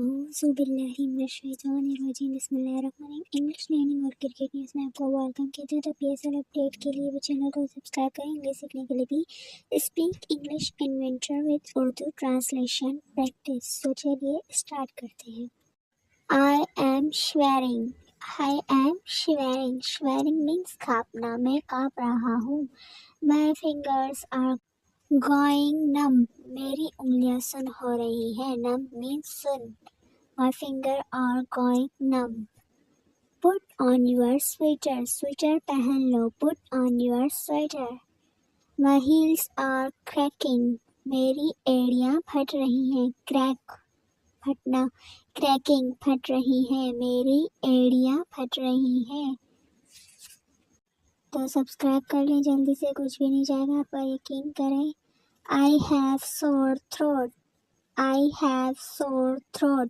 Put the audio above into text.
English learning और cricket news में आपको वेलकम कहते हैं। तो पीएसएल अपडेट के लिए वो चैनल को सब्सक्राइब करें। इंग्लिश सीखने के लिए भी speak English inventor with Urdu translation practice. तो चलिए स्टार्ट करते हैं। I am shivering. Shivering means कांपना। मैं कांप रहा हूँ। My fingers are going numb. मेरी उंगलियां सुन हो रही है। नम मीन्स सुन। My fingers are going numb. Put on your sweater. Sweater पहन लो. Put on your sweater. My heels are cracking. मेरी एड़ियाँ फट रही हैं. Crack फटना. Cracking फट रही है. मेरी एड़ियाँ फट रही हैं. तो सब्सक्राइब कर लें जल्दी से, कुछ भी नहीं जाएगा, आप पर यकीन करें। I have sore throat.